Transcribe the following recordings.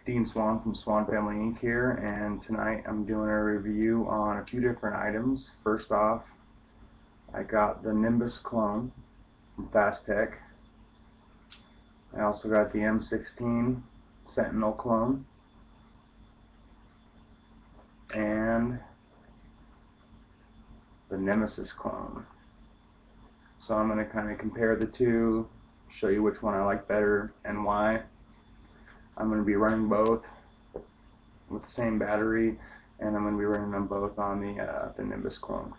Dean Swan from Swan Family Inc. here, and tonight I'm doing a review on a few different items. First off, I got the Nimbus clone from Fast Tech. I also got the M16 Sentinel clone and the Nemesis clone. So I'm going to kind of compare the two, show you which one I like better and why. I'm going to be running both with the same battery, and I'm going to be running them both on the Nimbus clone.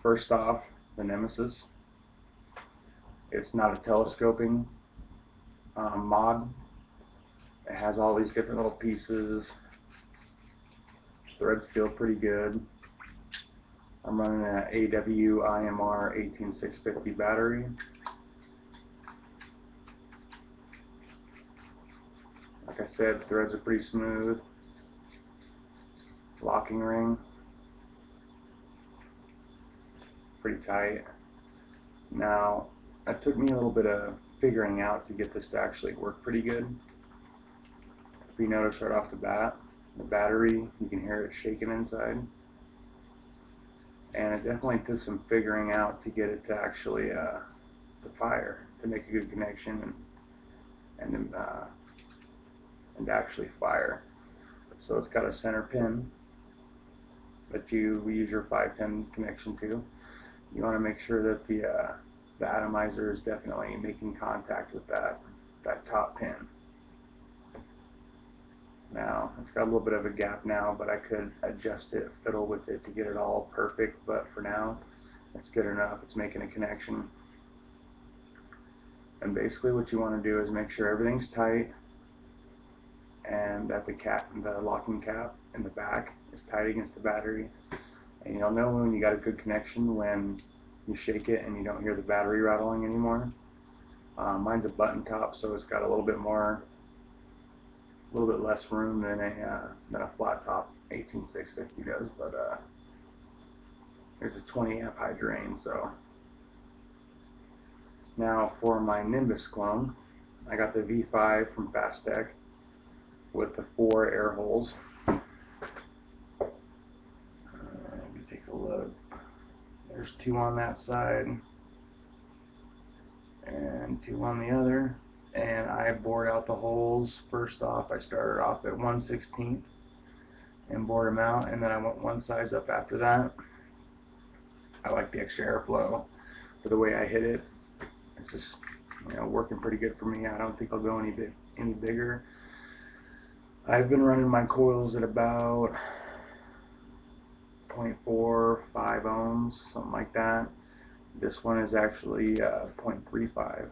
First off, the Nemesis. It's not a telescoping mod. It has all these different little pieces. Threads feel pretty good. I'm running an AW IMR 18650 battery. Like I said, the threads are pretty smooth. Locking ring, pretty tight. Now, it took me a little bit of figuring out to get this to actually work pretty good. If you notice right off the bat, the battery, you can hear it shaking inside. And it definitely took some figuring out to get it to actually to fire, to make a good connection and to actually fire. So it's got a center pin that you use your 510 connection to. You want to make sure that the atomizer is definitely making contact with that top pin. Now, it's got a little bit of a gap now, but I could adjust it, fiddle with it to get it all perfect, but for now, it's good enough. It's making a connection. And basically what you want to do is make sure everything's tight and that the locking cap in the back is tight against the battery. And you'll know when you got a good connection when you shake it and you don't hear the battery rattling anymore. Mine's a button top, so it's got a little bit less room than a flat top 18650 does, but there's a 20 amp high drain. So now for my Nimbus clone, I got the V5 from Fast Tech with the 4 air holes. Let me take a look. There's 2 on that side and 2 on the other, and I bored out the holes. First off, I started off at 1/16 and bored them out, and then I went one size up after that. I like the extra airflow for the way I hit it. It's just, working pretty good for me. I don't think I'll go any bigger. I've been running my coils at about 0.45 ohms, something like that. This one is actually 0.35,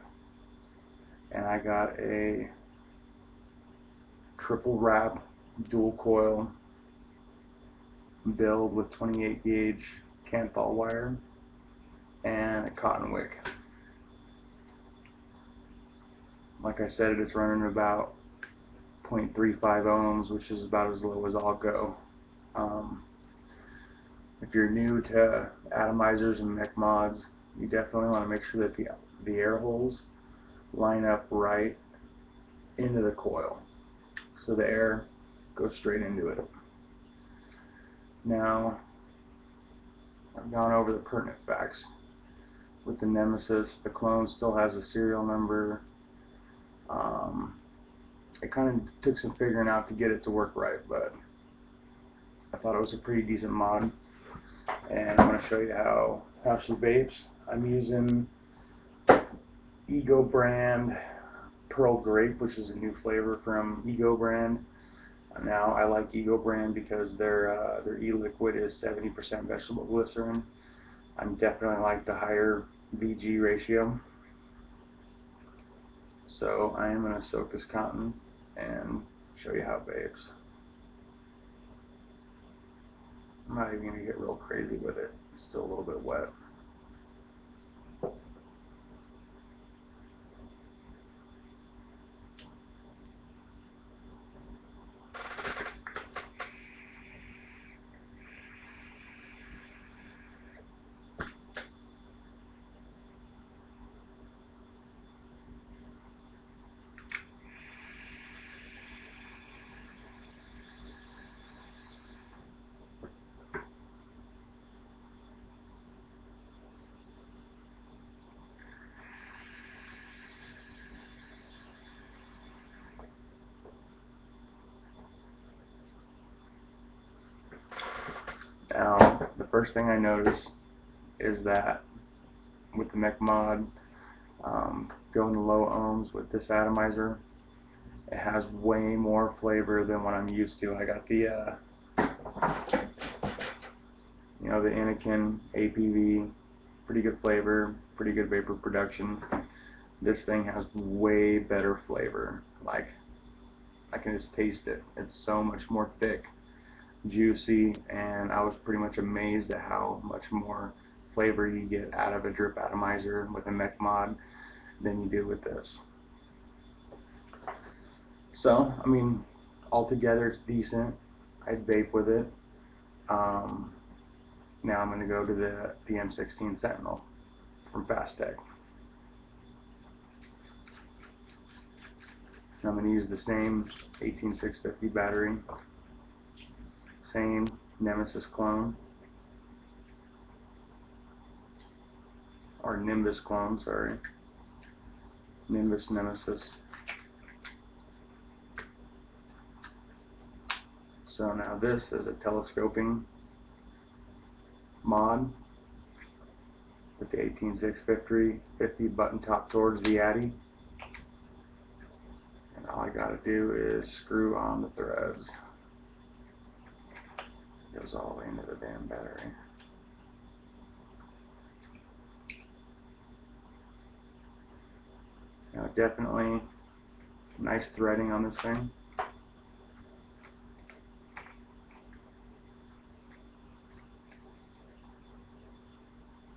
and I got a triple wrap dual coil build with 28 gauge Canthal wire and a cotton wick. Like I said, it's running about 0.35 ohms, which is about as low as I'll go. If you're new to atomizers and mech mods, you definitely want to make sure that the air holes line up right into the coil, so the air goes straight into it. Now, I've gone over the pertinent facts. With the Nemesis, the clone still has a serial number. It kind of took some figuring out to get it to work right, but I thought it was a pretty decent mod, and I'm going to show you how she vapes. I'm using Ego brand Pearl Grape, which is a new flavor from Ego brand. Now, I like Ego brand because their e-liquid is 70% vegetable glycerin. I'm definitely like the higher VG ratio. So I am going to soak this cotton and show you how it vapes. I'm not even going to get real crazy with it. It's still a little bit wet. first thing I noticed is that with the mech mod, going to low ohms with this atomizer, it has way more flavor than what I'm used to. I got the you know, the Anakin APV, pretty good flavor, pretty good vapor production. This thing has way better flavor. Like, I can just taste it. It's so much more thick, juicy, and I was pretty much amazed at how much more flavor you get out of a drip atomizer with a mech mod than you do with this. So, I mean, altogether it's decent. I'd vape with it. Now I'm going to go to the M16 Sentinel from Fastech. I'm going to use the same 18650 battery, same Nemesis clone, or Nimbus clone, sorry. Nimbus, Nemesis. So now this is a telescoping mod with the 18650 button top towards the Addy. And all I gotta do is screw on the threads. Goes all the way into the damn battery. Now definitely nice threading on this thing.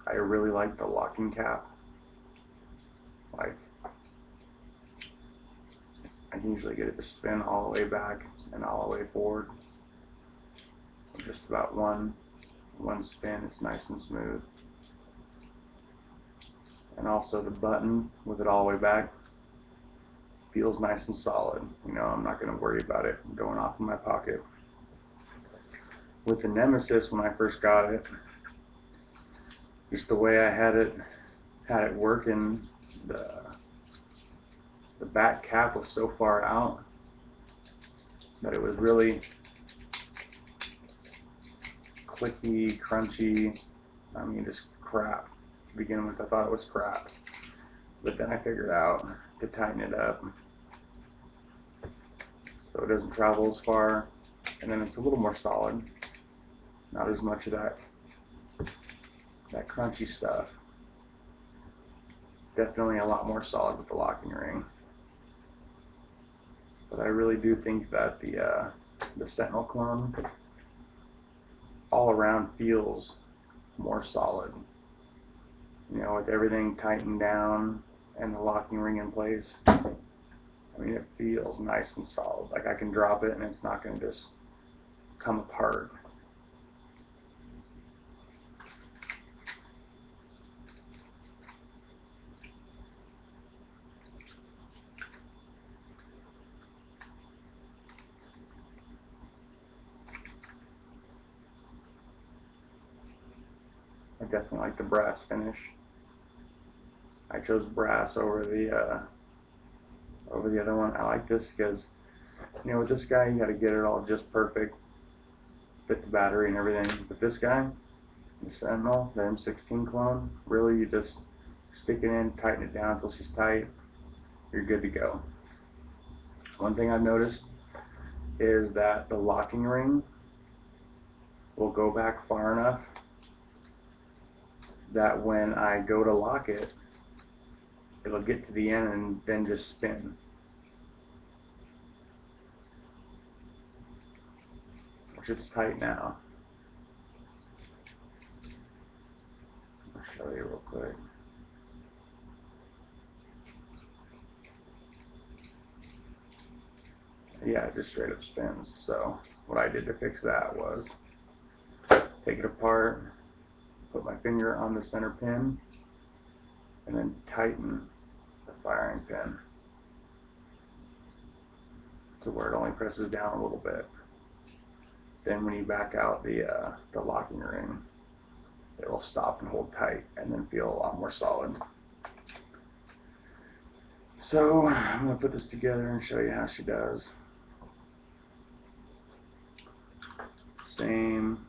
I really like the locking cap. Like, I can usually get it to spin all the way back and all the way forward. Just about one spin, it's nice and smooth. And also the button with it all the way back feels nice and solid. You know, I'm not going to worry about it going off in my pocket. With the Nemesis, when I first got it, just the way I had it working, the back cap was so far out that it was really clicky, crunchy. I mean, just crap. To begin with, I thought it was crap, but then I figured out to tighten it up so it doesn't travel as far, and then it's a little more solid. Not as much of that crunchy stuff. Definitely a lot more solid with the locking ring. But I really do think that the Sentinel clone all around feels more solid. You know, with everything tightened down and the locking ring in place, I mean, it feels nice and solid. Like, I can drop it and it's not going to just come apart. I definitely like the brass finish. I chose brass over the other one. I like this because, you know, with this guy you got to get it all just perfect, fit the battery and everything. But this guy, the Sentinel, the M16 clone, really you just stick it in, tighten it down until she's tight, you're good to go. One thing I've noticed is that the locking ring will go back far enough that when I go to lock it, it'll get to the end and then just spin. Which is tight now. I'll show you real quick. Yeah, it just straight up spins. So what I did to fix that was take it apart, put my finger on the center pin, and then tighten the firing pin to where it only presses down a little bit. Then when you back out the locking ring, it will stop and hold tight and then feel a lot more solid. So I'm going to put this together and show you how she does. Same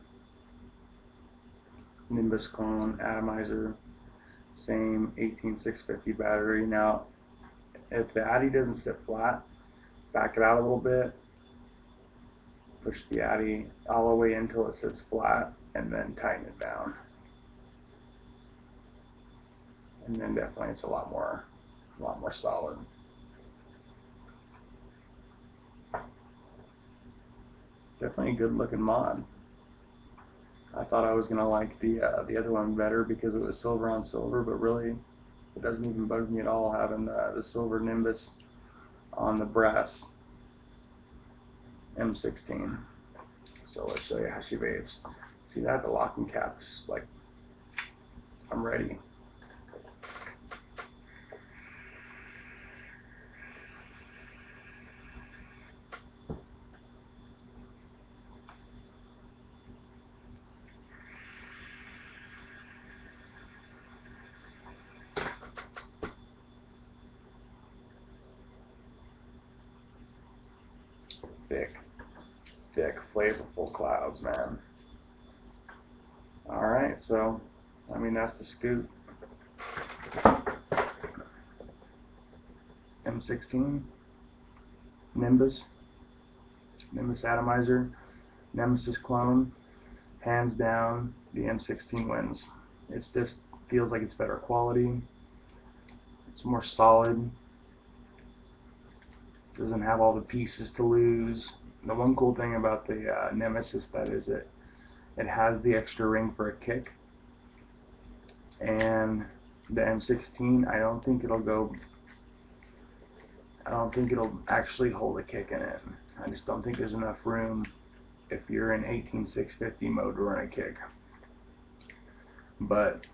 Nimbus clone, atomizer, same 18650 battery. Now, if the Addy doesn't sit flat, back it out a little bit, push the Addy all the way until it sits flat, and then tighten it down. And then definitely it's a lot more solid. Definitely a good looking mod. I thought I was gonna like the other one better because it was silver on silver, but really it doesn't even bug me at all having the silver Nimbus on the brass M16. So let's show you how she behaves. See that? The locking cap is like, I'm ready. Thick, flavorful clouds, man. Alright, so, I mean, that's the scoop. M16, Nimbus atomizer, Nemesis clone, hands down, the M16 wins. It just feels like it's better quality, it's more solid, doesn't have all the pieces to lose. The one cool thing about the Nemesis that is it has the extra ring for a kick, and the M16 I don't think it'll actually hold a kick in it. I just don't think there's enough room if you're in 18650 mode to run a kick. But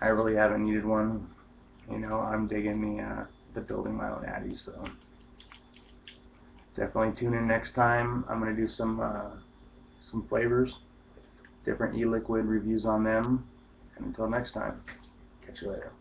I really haven't needed one. You know, I'm digging the building my own Addy, so definitely tune in next time. I'm gonna do some flavors, different e-liquid reviews on them, and until next time, catch you later.